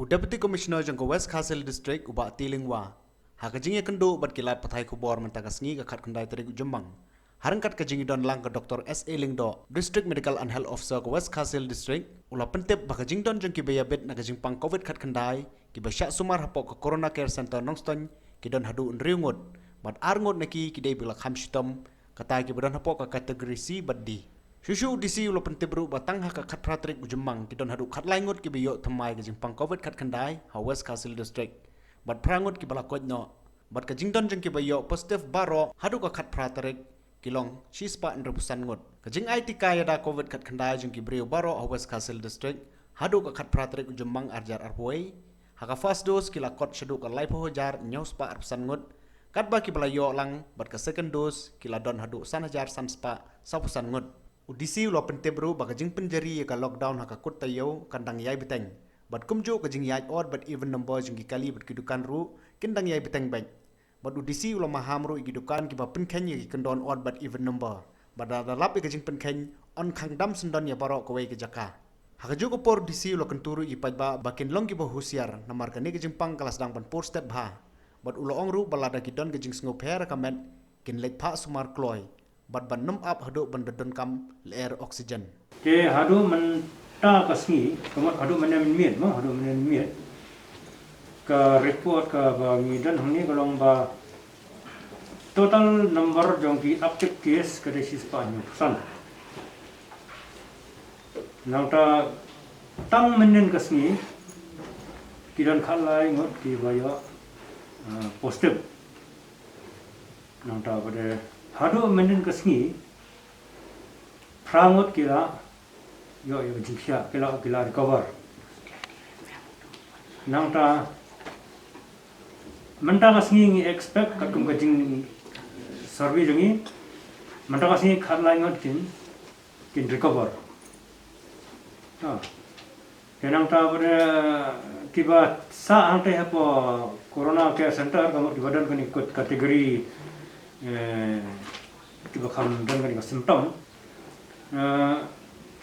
Deputy Commissioner jangko West Castle District ubak Tilingwa. Hakajing kendo bat kilat pathai kubor mentakas ngi kakat kendai terik Jombang. Harangkat kajing don lang ke Dr. S.A. Lingdo, District Medical and Health Officer ke West Castle District, ula pentip bakajing don jangki bayabit na kajing pang COVID kat kendai, ki basyak sumar hapok ke Corona Care Center Nongston, ki don hadu unriungut, bat arngut neki ki day bilak hamshitom, kata ki badan hapok ke kategori C bat D. Susu disi ulo pentip ru batang haka kat pratrik ujemang ki don hadu kat laingut ki biyo temai kajing pang COVID kat kendai, ha West Castle District. Bat prangut ki balakot no, bat kajing don jangki bayo positif baro hadu ka kat pratrik, kilong shispa rebusan ngut kajing IT kaya da COVID kat kendai jengki brio baro a West Castle District hadu ka kat pratrik ujemang arjar arpoi haka first dose kila kot shedu ka laipo hojar nyospa rebusan ngut kat ba ki balayo lang bat ka second dose kila don hadu san hajar san spa sapusan ngut udisi ulo pentebru ba kajing penjari ka lockdown haka kut tayo kandang yai biteng bat kumju kajing yai odd but even number jengki kali bat kidukan ru kendang yai biteng bank. But udisi ulo mahamru igidukan kiba penkhen yagi kendon odd but even number. But ada lap ikajing penkhen on kang dam sendon ya barok kawai ke jaka. Hakaju ko por udisi ulo kenturu ipajba bakin long kiba husiar namar kani kajing pang kelas dang pan por step ha. But ulo ongru balada kidon kajing sngop her kamet kin lek pa sumar kloy. But ban num up hadu ban dedon kam air oxygen. Ke hadu men ta kasni kamat hadu men miet mo hadu men miet. Ke report ke bangi dan huni kalau ba total number jongki active case ke desi sepanjang pesan. Nangta tang menen kesni kidan khalai ngot ki bayo positif. Nangta pada hadu menen kesni prangot kira yo jingsia kila recover. Nangta mentang asing expect kat kajing survey jangi mentang asing khalai ngot kin recover kenang ta ber tiba sa ante hapo Corona Care Center kamu di badan kan ikut kategori tiba kam dan kan simptom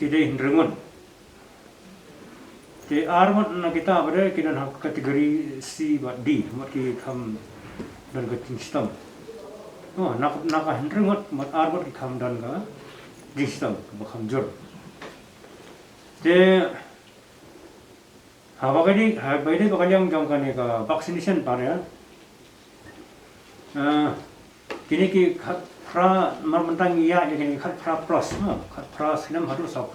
kidai rengun ke armat na kita pada kita nak kategori C bat D mat ki kham dan ke sistem nak rengot mat armat ki kham dan ka sistem ke kham jur te hawa kadi baide bakal yang jong kan ka vaccination pare kini ki pra marmentang ya kini khat pra plus khat pra sinam hadu sau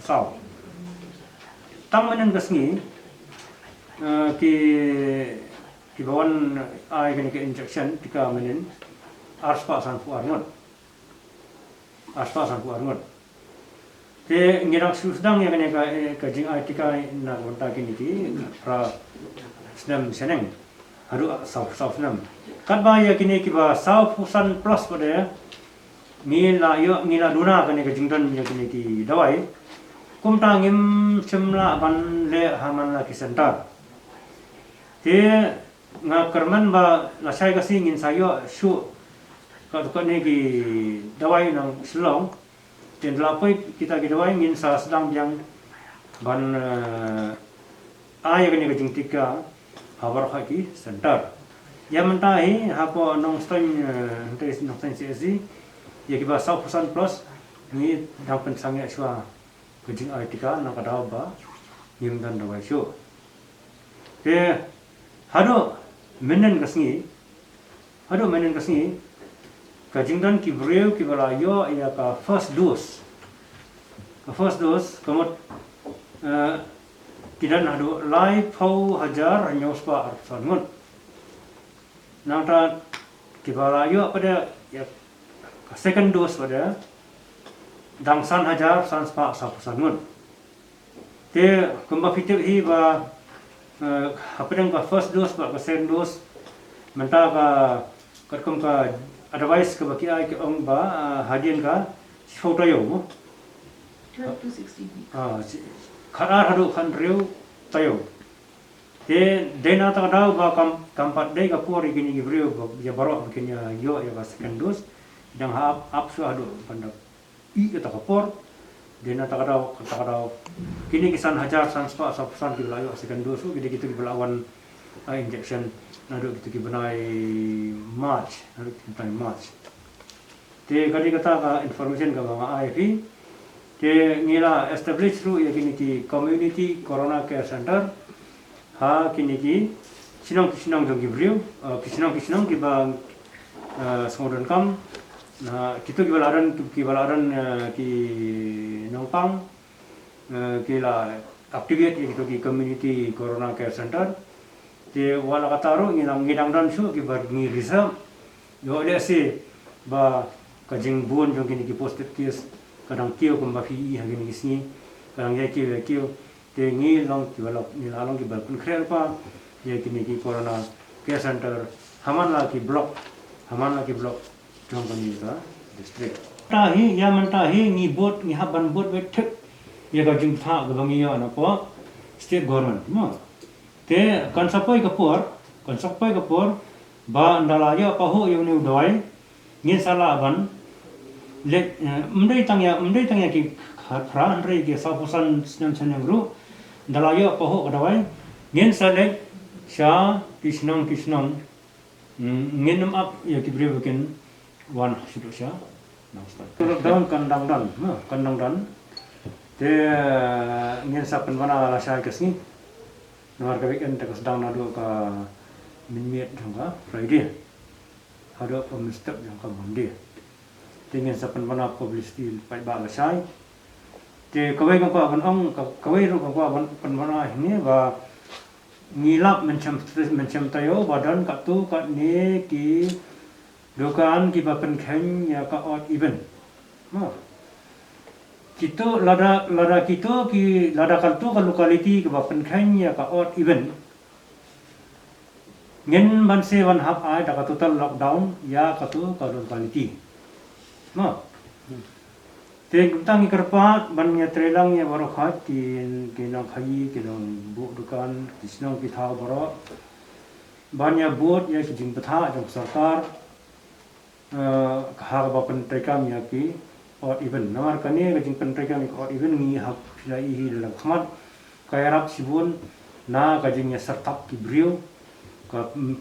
tam menen kasni ki bawan ai kene ke injection tika menen arspa san fu arngot te ngirang susdang ya kene ka jing ai tika na wonta kini ki pra snam seneng haru sau snam kan ba ya kini ki ba sau fusan plus pada ngila duna kene ka jingdan ya kene ki dawai kumtangim semla ban le haman la kisenta te nga kerman ba la sai ka singin sayo shu ka ne ki dawai nang slong ten lapoi kita ki dawai ngin sa sedang yang ban ay ka ne ka jingtika habar khaki center ya mentai hapo nong ston tes nong sen CSC ya ki ba 100% plus ni dapat sangya shwa kajing artika nak ada ba nim dan dawai shu te hado menen kasni kajing dan ki breu ki balayo ya ka first dose kamot kidan hado lai phau hajar nyospa arsangun nangta ki balayo pada ya second dose pada dangsan hajar sans pa sapusanun te kumba fitir hi ba hapedang ka first dose ba ka second dose menta ka katkum ka advice ka baki ai ke ong ba hadian ka photo yo 12 to 16 weeks kharar hadu khan reu tayo te dena ta da ba kampat dei ka pori gini gibreu ya baro bikin yo ya ka second dose yang up so hadu pandak I kata kapor Dena takadau kini kisan hajar sanspa sapusan ki belayu second dose gidi gitu belawan injection nadu gitu ki benai March nadu kita March te kadi kata ka information ka mga IFP te ngila establish through ya kini ki community corona care center ha kini ki sinong jong gibriu sinong ki bang songdon kam na kita kibalaran ki nongpang kila activate itu ki community corona care center te wala kataro nginang dan su ki bar ngi reserve yo le se ba kajing buon jong kini ki positive case kadang kio kum ba fi ha kini sini kadang ya kio te ngi long ki balok ni lalong ki bal kun khrel pa ye kini ki corona care center haman la ki block trong Kanita district. Tahi ya mentahi ni bot ni haban bot betek ya ka jing tha ga bangi ya na po state government mo te kan sapai ka por ba ndala ya pa ho yu ni doi ni sala ban le mdai tang ya ki khra andre ki sa pusan snam chanang ru ndala ya pa ho ka doi ngin sa le sha kisnong nginum up ya ki brevekin wan sidosya daun kandang dan te ngin sapen mana la sha kesni nomor kabikan te sedang nadu ka minmiet jangka Friday ada pemistep jangka Monday te ngin sapen mana publicity pai ba la sha te kawai ka ban ong kawai ru ka ban mana ini ba ngilap mencem tayo badan katu kat ni ki dokan ki bapen khen ya ka odd even kita lada kita ki lada kaltu ka locality ki bapen khen ya ka odd even ngen ban se wan hap ai da ka total lockdown ya katu ka locality te tang ikarpat ban nya trelang ya baro khat ki nang khai ki nang bu dukan kisnong ki tha baro ban ya bot ya ki jing patha jong sarkar ha ba pen trekam ya ki or even namar kane ka jing pen trekam or even ngi hak philai hi dalam khamat kayarap sibun na ka jing ya sartap ki brio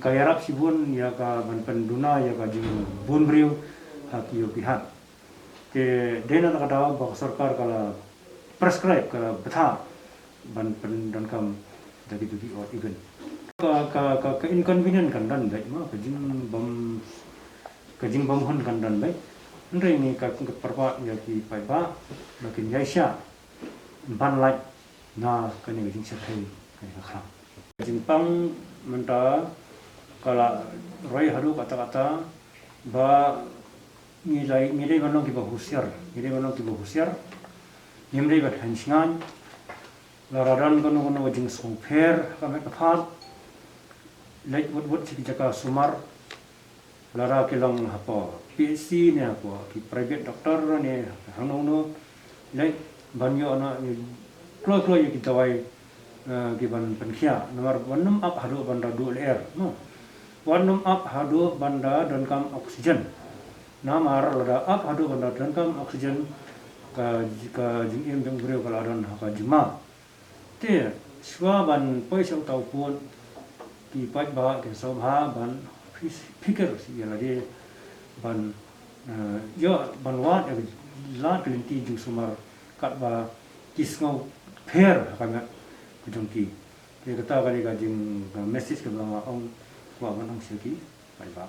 kayarap sibun ya ka ban penduna ya ka jing bun brio hak yo ki hat ke dena tak ada bahwa sarkar kala prescribe kala betha ban pen dan kam dari tuki or even ka inconvenient kan dan baik ma kajing bom hon kan dan baik ndai ni ka perpa ya ki pai ba makin yaisha ban lai na kani kajing sathai kai kha kajing pang menta kala roi haru kata-kata ba nilai banong ki bahusiar nimrei bat hansngan laradan kono wajing songper kami kapat leit wut sik jaka sumar lara kilang hapa PhD ne apa ki private doctor ne hanono leit banyo ana klo ki tawai ki ban penkhia nomor 1 up hadu banda du air no 1 up hadu banda dan kam oksigen namar lada up hadu banda dan kam oksigen ka jing jang breu kala dan ka jima te swa ban poisau tau pun ki pai ba ke so ha ban fikir si ya lagi ban yo ban wa ya la kelinti jung sumar kat ba kisngau pher kami kujungki ke kata kali ka jing message ke ba ong wa ban ong seki pai ba